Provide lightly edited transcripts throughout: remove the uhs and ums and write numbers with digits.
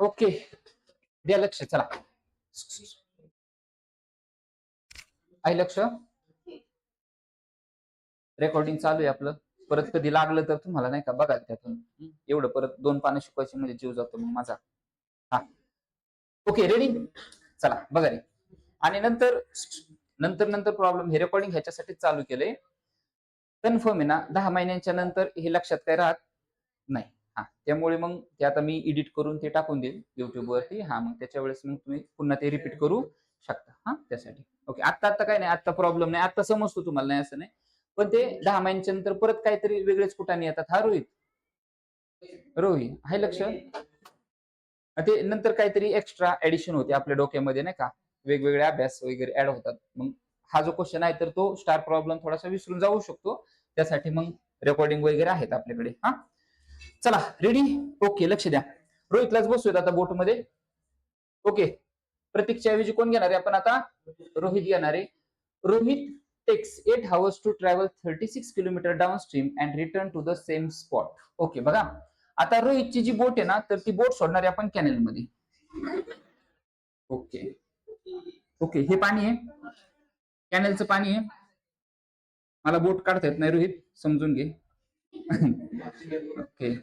Okay, द्या लक्ष. चला, आहे लक्ष. रेकॉर्डिंग चालू आहे आपलं. परत कधी लागलं तर तुम्हाला नाही का बघा त्यातून. एवढं परत 2 पानं शिकवायची म्हणजे जीव जातो मग माझा. हा, ओके, रेडी. चला बघा रे. आणि नंतर नंतर नंतर प्रॉब्लेम, हे रेकॉर्डिंग ह्याच्यासाठी चालू केलंय, कन्फर्म आहे ना 10 महिन्यांच्या नंतर हे लक्षात काय राहत नाही. हा, त्यामुळे मग ते आता मी एडिट करून ते टाकून देईल युट्यूब वरती. हा, मग त्याच्या वेळेस मग तुम्ही पुन्हा ते रिपीट करू शकता. हा, त्यासाठी ओके. आता काय नाही, आता प्रॉब्लेम नाही, आता समजतो तुम्हाला, नाही असं नाही. पण ते 10 महिन्याच्या नंतर परत काहीतरी वेगळेच कुठाने येतात. हा रोहित, रोहित आहे लक्ष. ते नंतर काहीतरी एक्स्ट्रा ऍडिशन होते आपल्या डोक्यामध्ये, नाही का, वेगवेगळे अभ्यास वगैरे ऍड होतात. मग हा जो क्वेश्चन आहे तर तो स्टार प्रॉब्लेम थोडासा विसरून जाऊ शकतो. त्यासाठी मग रेकॉर्डिंग वगैरे आहेत आपल्याकडे. हा, चला रेडी. ओके, लक्ष द्या. रोहितलाच बसूयात आता बोट मध्ये. ओके, प्रतीकच्या ऐवजी कोण घेणार आहे आपण आता? रोहित घेणार आहे. Rohit takes 8 hours to travel 36 kilometre downstream and return to the same spot. Okay, बघा आता रोहितची जी बोट आहे ना, तर ती बोट सोडणार आहे आपण कॅनेल मध्ये. ओके ओके, हे पाणी आहे, कॅनेलचं पाणी आहे. मला बोट काढता येत नाही रोहित, समजून घे. ओके.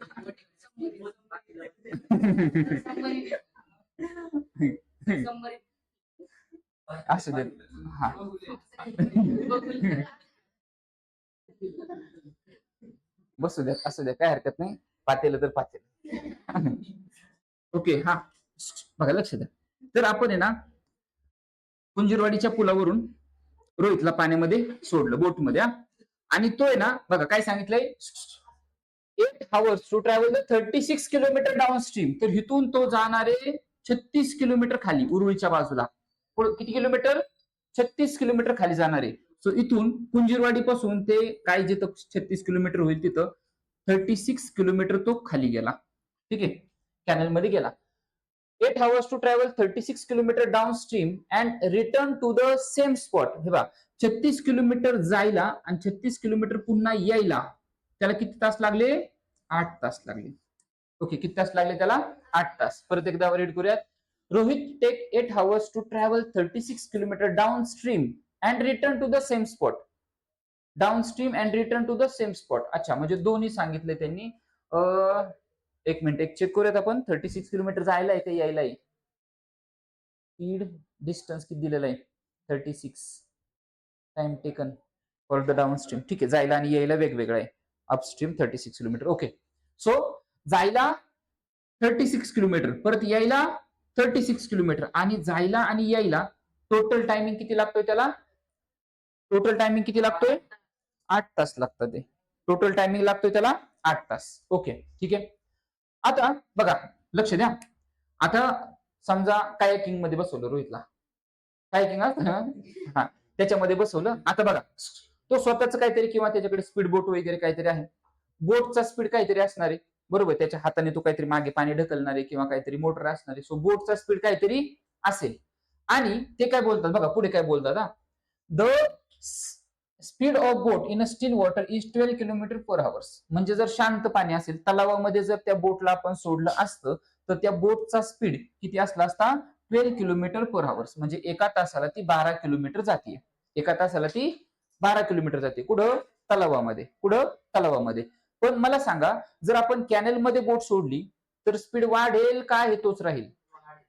असू दे. हा, बसू द्या, असू द्या, काय हरकत नाही. पातेलं तर पातेलं. ओके, हा बघा लक्ष द्या. तर आपण आहे ना कुंजीरवाडीच्या पुलावरून रोहितला पाण्यामध्ये सोडलं बोटमध्ये. आणि तो आहे ना, बघा काय सांगितलंय, 8 hours to travel 36 kilometre downstream. तर इथून तो जाणार आहे 36 किलोमीटर खाली उरुळीच्या बाजूला. किती किलोमीटर? 36 किलोमीटर खाली जाणार आहे. सो इथून कुंजीरवाडी पासून ते काय जिथं 36 किलोमीटर होईल तिथं 36 किलोमीटर तो खाली गेला. ठीक आहे, कॅनल मध्ये गेला. 8 hours to travel 36 kilometre downstream and return to the same spot. हे बघा, 36 किलोमीटर जायला आणि 36 किलोमीटर पुन्हा यायला त्याला किती तास लागले? 8 तास लागले. ओके, किती तास लागले त्याला? 8 तास. परत एकदा रीड करूयात. Rohit take 8 hours to travel 36 kilometre downstream and return to the same spot. Downstream and return to the same spot. अच्छा, म्हणजे दोन्ही सांगितले त्यांनी. एक मिनिट, एक चेक करूयात आपण. 36 किलोमीटर जायला आहे ते यायला आहे. स्पीड डिस्टन्स किती दिलेला आहे? 36. Time taken for the down stream. ठीक आहे, जायला आणि यायला वेगवेगळं आहे. Upstream 36 kilometre. ओके, सो जायला 36 किलोमीटर, परत यायला 36 किलोमीटर, आणि जायला आणि यायला टोटल टायमिंग किती लागतोय त्याला? टोटल टायमिंग किती लागतोय? 8 तास लागतात. ते टोटल टायमिंग लागतोय त्याला 8 तास. ओके, ठीक आहे. आता बघा लक्ष द्या. आता समजा कायाकिंग मध्ये बसवलं रोहितला. कायाकिंग हा, त्याच्यामध्ये बसवलं. आता बघा, तो स्वतःच काहीतरी किंवा त्याच्याकडे स्पीड बोट वगैरे काहीतरी आहे. बोटचा स्पीड काहीतरी असणार आहे, बरोबर. त्याच्या हाताने तो काहीतरी मागे पाणी ढकलणार आहे किंवा काहीतरी मोटर असणार आहे. सो बोटचा स्पीड काहीतरी असेल. आणि ते काय बोलतात बघा, पुढे काय बोलतात, the speed of boat in a still water is 12 kilometre per hours. म्हणजे जर शांत पाणी असेल, तलावामध्ये जर त्या बोटला आपण सोडलं असतं तर त्या बोटचा स्पीड किती असला असता? 12 किलोमीटर पर आवर्स. म्हणजे एका तासाला ती 12 किलोमीटर जाते. एका तासाला ती 12 किलोमीटर जाते. कुठं? तलावामध्ये. कुठं? तलावामध्ये. पण मला सांगा, जर आपण कॅनेलमध्ये बोट सोडली तर स्पीड वाढेल का हे तोच राहील?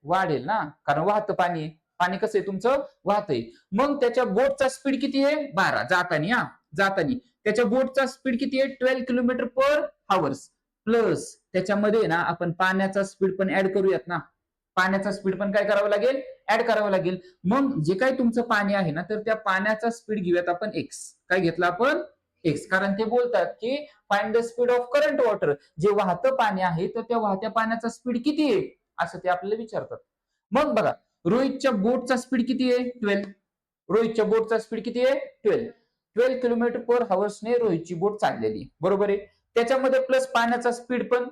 वाढेल ना, कारण वाहतं पाणी आहे. पाणी कसं आहे तुमचं? वाहतंय. मग त्याच्या बोटचा स्पीड किती आहे? 12 जातानी. हा, जातानी त्याच्या बोटचा स्पीड किती आहे? 12 किलोमीटर पर आवर्स. प्लस त्याच्यामध्ये ना आपण पाण्याचा स्पीड पण ऍड करूयात ना. पाण्याचा स्पीड पण काय करावं लागेल? ऍड करावं लागेल. मग जे काही तुमचं पाणी आहे ना, तर त्या पाण्याचा स्पीड घेऊयात आपण एक्स. काय घेतलं आपण? एक्स. कारण ते बोलतात की find the speed of current water. जे वाहतं पाणी आहे तर त्या वाहत्या पाण्याचा स्पीड किती आहे असं ते आपल्याला विचारतात. मग बघा, रोहितच्या बोटचा स्पीड किती आहे? 12. रोहितच्या बोटचा स्पीड किती आहे? 12. 12 किलोमीटर पर आवर्सने रोहितची बोट चाललेली, बरोबर आहे. त्याच्यामध्ये प्लस पाण्याचा स्पीड पण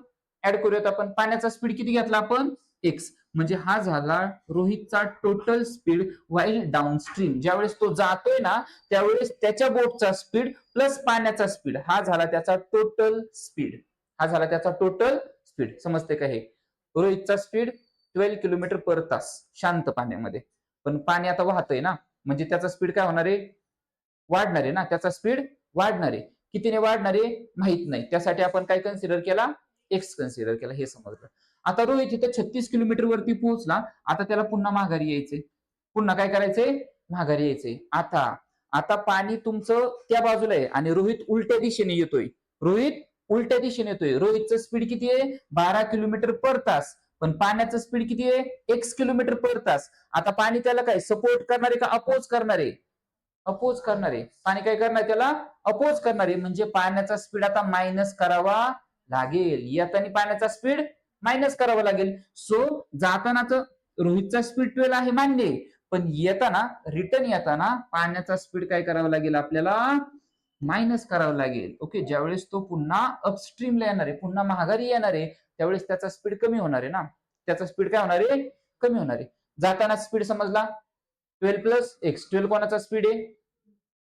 ऍड करूयात आपण. पाण्याचा स्पीड किती घेतला आपण? एक्स. म्हणजे हा झाला रोहितचा टोटल स्पीड व्हाईल डाऊनस्ट्रीम. ज्यावेळेस तो जातोय ना, त्यावेळेस त्याच्या बोटचा स्पीड प्लस पाण्याचा स्पीड, हा झाला त्याचा टोटल स्पीड. हा झाला त्याचा टोटल स्पीड. समजते का हे? रोहितचा स्पीड 12 किलोमीटर पर तास शांत पाण्यामध्ये. पण पाणी आता वाहतंय ना, म्हणजे त्याचा स्पीड काय होणार आहे, वाढणार आहे ना, त्याचा स्पीड वाढणार आहे. कितीने वाढणार आहे माहित नाही, त्यासाठी आपण काय कन्सिडर केला, एक्स कन्सिडर केला, हे समजलं. आता रोहित इथं 36 किलोमीटर वरती पोहोचला, आता त्याला पुन्हा माघारी यायचंय, पुन्हा काय करायचंय, माघारी यायचंय. आता आता पाणी तुमचं त्या बाजूला आहे आणि रोहित उलट्या दिशेने येतोय, रोहित उलट्या दिशेने येतोय. रोहितचं स्पीड किती आहे, 12 किलोमीटर पर तास, पण पाण्याचं स्पीड किती आहे, एक्स किलोमीटर पर तास. आता पाणी त्याला काय सपोर्ट करणारे का अपोज करणारे, अपोज करणारे. पाणी काय करणार, त्याला अपोज करणारे, म्हणजे पाण्याचा स्पीड आता मायनस करावा लागेल. येताना पाण्याचा स्पीड मायनस करावा लागेल. सो जातानाच रोहितचा स्पीड 12 आहे मान्य, पण येताना रिटर्न येताना पाण्याचा स्पीड काय करावा लागेल, आपल्याला मायनस करावं लागेल. ओके, ज्यावेळेस तो पुन्हा अपस्ट्रीमला येणार आहे, पुन्हा माघारी येणार आहे, त्यावेळेस त्याचा स्पीड कमी होणार आहे ना, त्याचा स्पीड काय होणार आहे, कमी होणार आहे. जाताना स्पीड समजला 12 प्लस एक्स. 12 कोणाचा स्पीड आहे,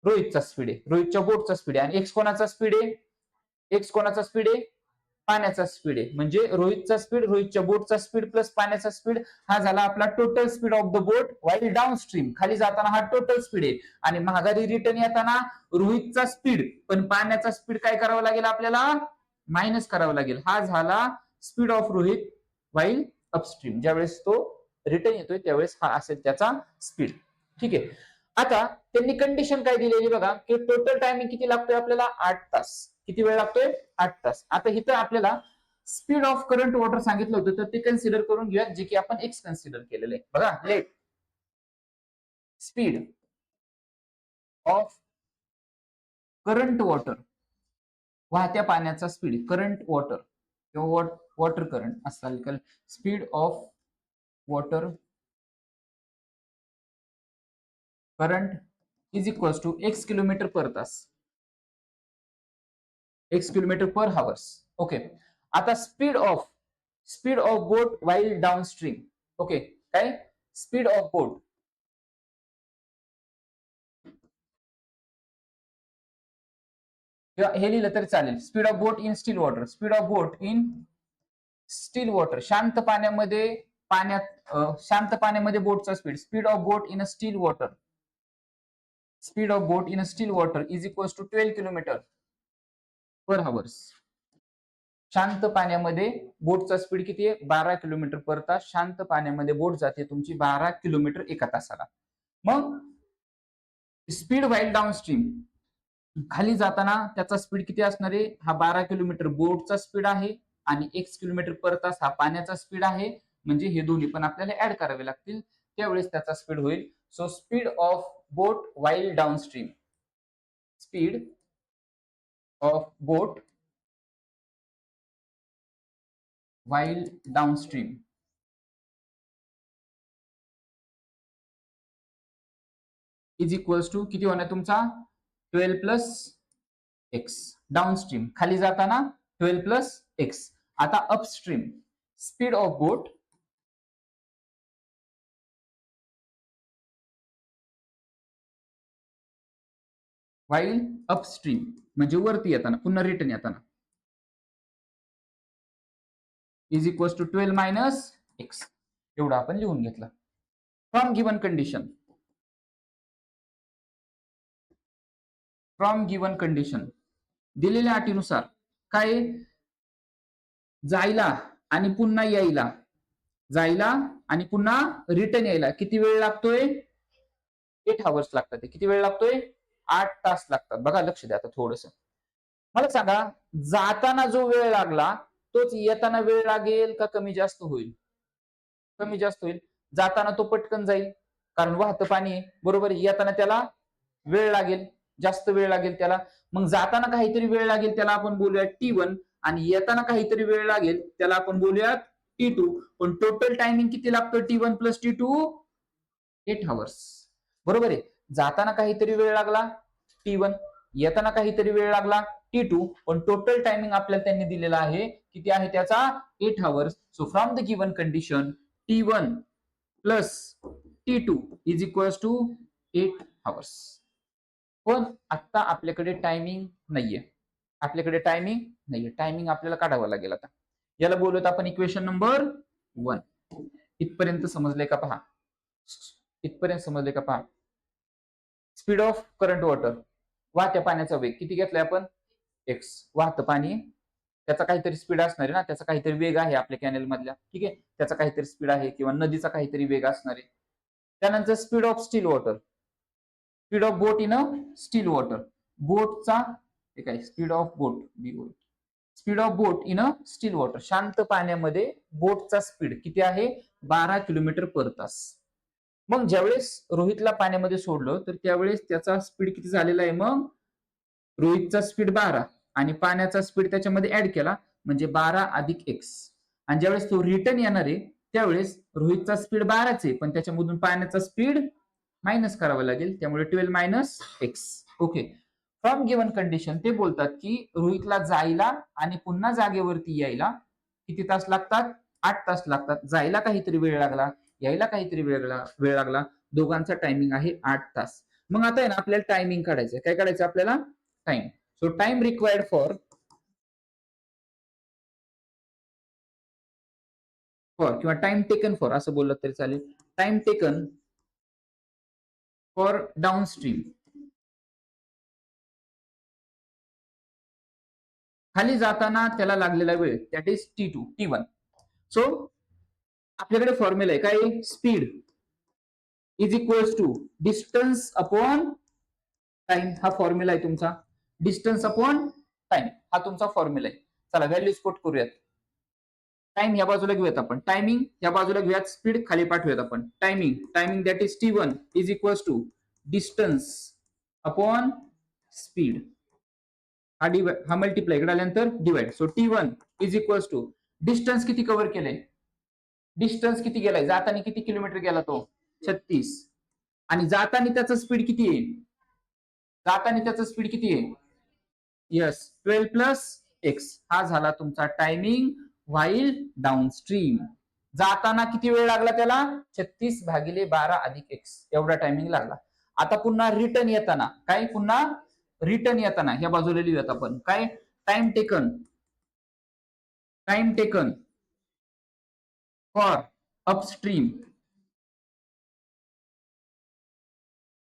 रोहितचा स्पीड आहे, रोहितच्या बोटचा स्पीड आहे. आणि एक्स कोणाचा स्पीड आहे, एक्स कोणाचा स्पीड आहे, पाण्याचा स्पीड आहे. म्हणजे रोहितचा स्पीड, रोहितच्या बोटचा स्पीड प्लस पाण्याचा स्पीड, हा झाला आपला total speed of the boat while down stream. खाली जाताना हा टोटल स्पीड आहे, आणि माघारी रिटर्न येताना रोहितचा स्पीड पण पाण्याचा स्पीड काय करावं लागेल, आपल्याला मायनस करावं लागेल. हा झाला speed of Rohit while upstream. ज्यावेळेस तो रिटर्न येतोय त्यावेळेस हा असेल त्याचा स्पीड. ठीक आहे. आता त्यांनी कंडिशन काय दिलेली बघा, की टोटल टायमिंग किती लागतोय आपल्याला, 8 तास. किती वेळ लागतोय, 8 तास. आता इथं आपल्याला स्पीड ऑफ करंट वॉटर सांगितलं होतं, तर ते कन्सिडर करून घेऊया, जे की आपण एक्स कन्सिडर केलेलं आहे. बघा, let speed of current water, वाहत्या पाण्याचा स्पीड, करंट वॉटर किंवा वॉटर करंट असं, speed of water current is equal to X kilometer per तास, X kilometer per hours. Okay. आता speed of boat while downstream. Okay, काय speed of boat, किंवा हे लिहिलं तरी चालेल, speed of boat in still water. Speed of boat in still water, शांत पाण्यामध्ये, शांत पाण्यामध्ये बोटचा speed. Speed of boat in a still water, speed of boat in a still water is equal to 12 kilometre per hours. शांत पाण्यामध्ये बोटचा speed किती आहे, 12 किलोमीटर पर तास. शांत पाण्यामध्ये बोट जाते तुमची 12 किलोमीटर एका तासाला. मग स्पीड व्हाईल डाऊन स्ट्रीम, खाली जाताना त्याचा स्पीड किती असणार आहे, हा 12 किलोमीटर बोटचा स्पीड आहे, आणि 1 किलोमीटर पर तास हा पाण्याचा स्पीड आहे. म्हणजे हे दोन्ही पण आपल्याला ऍड करावे लागतील, त्यावेळेस त्याचा स्पीड होईल. So speed of boat while downstream, speed of boat while downstream is equals to किती होणार तुमचा, 12 प्लस एक्स. डाऊन स्ट्रीम खाली जाताना 12 प्लस एक्स. आता upstream, speed of boat while upstream, म्हणजे वरती येताना, पुन्हा रिटर्न येताना, is equal to 12 minus X. एवढं आपण लिहून घेतलं. From given condition, from given condition, दिलेल्या अटीनुसार काय, जायला आणि पुन्हा यायला, जायला आणि पुन्हा रिटर्न यायला किती वेळ लागतोय, 8 आवर्स लागतात. किती वेळ लागतोय, 8 तास लागतात. बघा, लक्ष द्या आता थोडस. मला सांगा, जाताना जो वेळ लागला तोच येताना वेळ लागेल का कमी जास्त होईल, कमी जास्त होईल. जाताना तो पटकन जाईल, कारण वाहतं पाणी आहे, बरोबर. येताना त्याला वेळ लागेल, जास्त वेळ लागेल त्याला. मग जाताना काहीतरी वेळ लागेल, त्याला आपण बोलूया T1, आणि येताना काहीतरी वेळ लागेल, त्याला आपण बोलूयात T2. पण टोटल टायमिंग किती लागतं, T1 प्लस T2, 8 आवर्स. बरोबर आहे. जाताना काहीतरी वेळ लागला T1, येताना काहीतरी वेळ लागला T2, पण टोटल टायमिंग आपल्याला त्यांनी दिलेला आहे, किती आहे त्याचा, 8 hours. So from the given condition, T1 plus T2 is equal to 8 hours. पण आता आपल्याकडे टायमिंग नाहीये, आपल्याकडे टायमिंग नाहीये. टायमिंग आपल्याला काढावं लागेल. आता याला बोलूयात आपण इक्वेशन नंबर 1. इथपर्यंत समजले का पहा, इथपर्यंत समजले का पहा. स्पीड ऑफ करंट वॉटर, वाहत्या पाण्याचा वेग किती घेतलाय आपण, एक्स. वाहतं पाणी त्याचा काहीतरी स्पीड असणार आहे ना, त्याचा काहीतरी वेग आहे आपल्या कॅनेल मधल्या, ठीक आहे, त्याचा काहीतरी स्पीड आहे किंवा नदीचा काहीतरी वेग असणार आहे. त्यानंतर speed of still water, speed of boat in a still water, बोटचा हे काय, speed of boat, speed of boat in a still water, शांत पाण्यामध्ये बोटचा स्पीड किती आहे, 12 किलोमीटर पर तास. मग ज्यावेळेस रोहितला पाण्यामध्ये सोडलं तर त्यावेळेस त्याचा स्पीड किती झालेला आहे, मग रोहितचा स्पीड 12 आणि पाण्याचा स्पीड त्याच्यामध्ये ऍड केला म्हणजे 12 अधिक एक्स. आणि ज्यावेळेस तो रिटर्न येणार आहे त्यावेळेस रोहितचा स्पीड 12च आहे, पण त्याच्यामधून पाण्याचा स्पीड मायनस करावा लागेल, त्यामुळे 12 minus x. Okay. From given condition ते बोलतात की रोहितला जायला आणि पुन्हा जागेवरती यायला किती तास लागतात, 8 तास लागतात. जायला काहीतरी वेळ लागला, यायला काहीतरी वेळ लागला, दोघांचा टायमिंग आहे 8 तास. मग आता आहे ना आपल्याला टायमिंग काढायचं, काय काढायचं आपल्याला, time. So time required for किंवा टाइम टेकन फॉर असं बोललं तरी चालेल, टाइम टेकन फॉर डाऊनस्ट्रीम, खाली जाताना त्याला लागलेला वेळ, दॅट इज T2 T1. सो आपल्याकडे फॉर्म्युला आहे काय, speed is equals to distance upon time. हा फॉर्म्युला आहे तुमचा, डिस्टन्स अपॉन टाइम हा तुमचा फॉर्म्युला आहे. चला व्हॅल्यूज पुट करूयात. टाइम या बाजूला घेऊयात आपण, टायमिंग या बाजूला घेऊयात, स्पीड खाली पाठवूयात आपण. Timing that is T1 is equals to distance upon speed, हा मल्टिप्लाय इकडे आल्यानंतर divide. So T1 is equals to distance किती कव्हर केलंय, डिस्टन्स किती गेलाय, जाताना किती किलोमीटर गेला तो, 36. आणि जाताना त्याचा स्पीड किती आहे, जाताना त्याचा स्पीड किती आहे, यस 12 प्लस एक्स. हा झाला तुमचा टायमिंग व्हाईल डाऊनस्ट्रीम. जाताना किती वेळ लागला त्याला, 36/12 अधिक एक्स एवढा टायमिंग लागला. आता पुन्हा रिटर्न येताना काय, पुन्हा रिटर्न येताना ह्या बाजूला लिहूयात आपण काय, time taken for upstream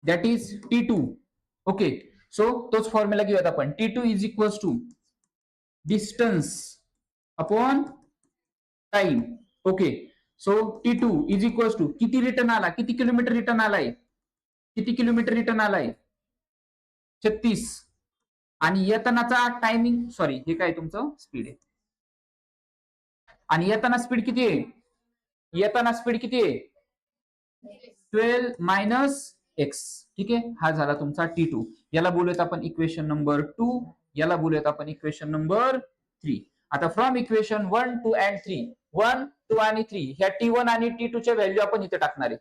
that is T2. Okay. So तोच फॉर्म्युला घेऊयात आपण, T2 is equals to distance upon time. Okay. So T2 is equals to किती रिटर्न आला, किती किलोमीटर रिटर्न आलाय, किती किलोमीटर रिटर्न आलाय, 36. आणि येतानाचा टायमिंग, सॉरी हे काय तुमचं स्पीड आहे, आणि येताना स्पीड किती आहे, येताना स्पीड किती आहे, 12 मायनस एक्स. ठीक आहे, हा झाला तुमचा T2. याला बोलूयात आपण इक्वेशन नंबर 2, याला बोलूयात आपण इक्वेशन नंबर 3. आता फ्रॉम इक्वेशन 1, 2 अँड 3, 1, 2 आणि 3 ह्या T1 आणि T2 च्या व्हॅल्यू आपण इथे टाकणार आहे,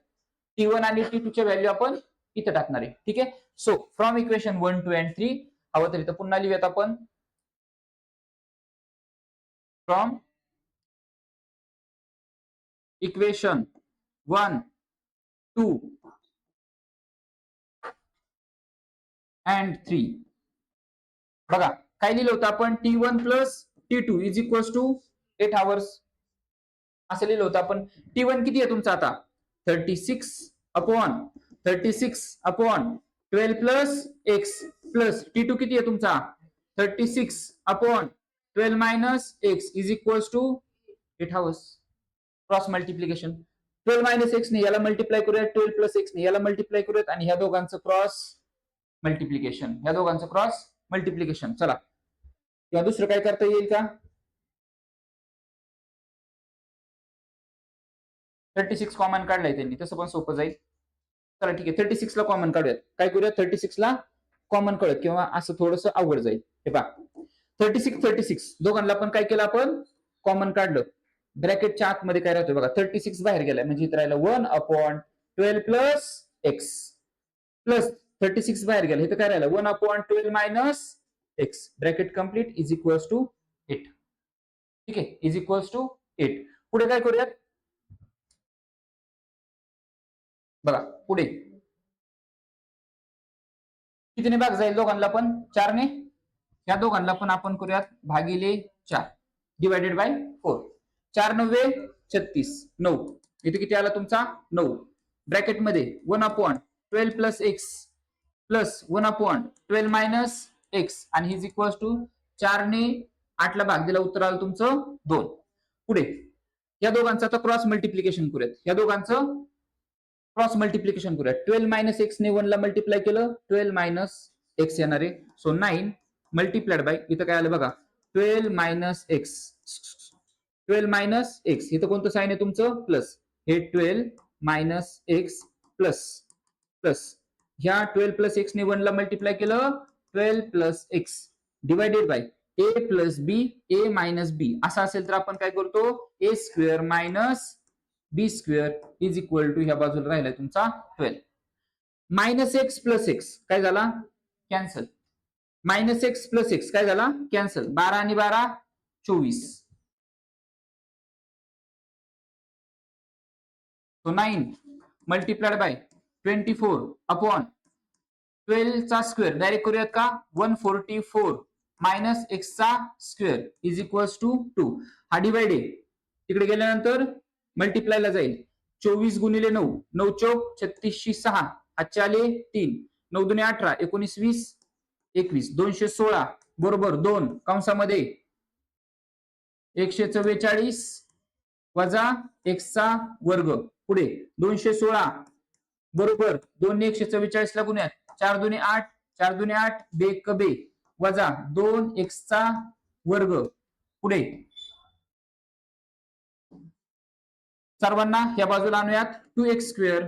T1 आणि T2 च्या व्हॅल्यू आपण इथे टाकणार आहे. ठीक आहे. सो फ्रॉम इक्वेशन 1, 2 अँड 3 हवं तर इथं पुन्हा लिहूयात आपण, फ्रॉम इक्वेशन 1, 2 अँड 3. बघा काय लिहिलं होतं आपण, T1 plus T2 is equals to 8 hours असं लिहिलं होतं आपण. T1 किती आहे तुमचा आता, 36 upon 12 plus x, plus T2 किती आहे तुमचा, 36 upon 12 minus X is equals to 8 hours. Cross multiplication, 12 minus X ने याला मल्टिप्लाय करूयात, 12 प्लस एक्स ने याला मल्टिप्लाय करूयात, आणि ह्या दोघांचं क्रॉस मल्टिप्लिकेशन, ह्या दोघांचं क्रॉस मल्टिप्लिकेशन. चला किंवा दुसरं काय करता येईल का, 36 कॉमन काढलाय त्यांनी, तसं पण सोपं जाईल. चला ठीक आहे, 36 ला कॉमन काढूयात. काय करूयात, 36 ला कॉमन काढूयात, किंवा असं थोडंसं अवघड जाईल. हे पहा 36 दोघांना पण काय केलं आपण, कॉमन काढलं. ब्रॅकेटच्या आतमध्ये काय राहतं बघा, 36 बाहेर गेलाय म्हणजे इथं राहिलं 1 अपॉन 12 प्लस एक्स, प्लस 36 बाहेर गेला, इथं काय राहिलं 1 upon 12 minus X, bracket complete is equals to 8. ठीक आहे, इज इक्वल्स टू 8. पुढे काय करूयात बघा, पुढे कितीने भाग जाईल दोघांना पण, 4 ने. या दोघांना पण आपण करूयात भागिले 4 डिवायडेड बाय 4. 4 9 36 9 इथे किती आला तुमचा 9 ब्रॅकेटमध्ये 1/12 plus x plus 1/12 minus x आणि हिज इक्वल्स टू 4 ने 8 ला भाग दिला उत्तर आलं तुमचं 2 पुढे या दोघांचं आता क्रॉस मल्टिप्लिकेशन करूयात या दोघांचं क्रॉस मल्टिप्लिकेशन करूया 12 मायनस एक्स ने 1 ला मल्टिप्लाय केलं 12 मायनस एक्स येणार आहे सो 9 मल्टिप्लाइड बाय इथं काय आलं बघा 12 मायनस एक्स 12 मायनस एक्स इथं कोणतं साइन आहे तुमचं प्लस हे 12 मायनस एक्स प्लस प्लस ह्या 12 प्लस एक्स ने 1 ला मल्टिप्लाय केलं 12 plus x divided by a plus b a minus b असं असेल तर आपण काय करतो a square minus b square is equal to ह्या बाजूला राहिलाय तुमचा 12 मायनस एक्स प्लस एक्स काय झाला cancel minus x plus x काय झाला कॅन्सल 12 आणि 12 24 so 9 मल्टिप्लाइड बाय 24 अपॉन 12 चा स्क्वेअर डायरेक्ट करूयात का 144 मायनस एक्स चा स्क्वेअर इज इक्वल्स टू 2 हा डिवाइड आहे तिकडे गेल्यानंतर मल्टिप्लायला जाईल 24 गुणिले 9 9 चौक 36 6 हातचे आले 3 9 दुने 18 19 20 21 216 बरोबर 2 कंसामध्ये 144 वजा x चा वर्ग पुढे 216 बरोबर 2 ने 144 ला गुणुयात 4 दुने 8 4 दुने 8 बे कबे वजा 2x चा वर्ग पुढे सर्वांना या बाजूला आणूयात 2x स्क्वेअर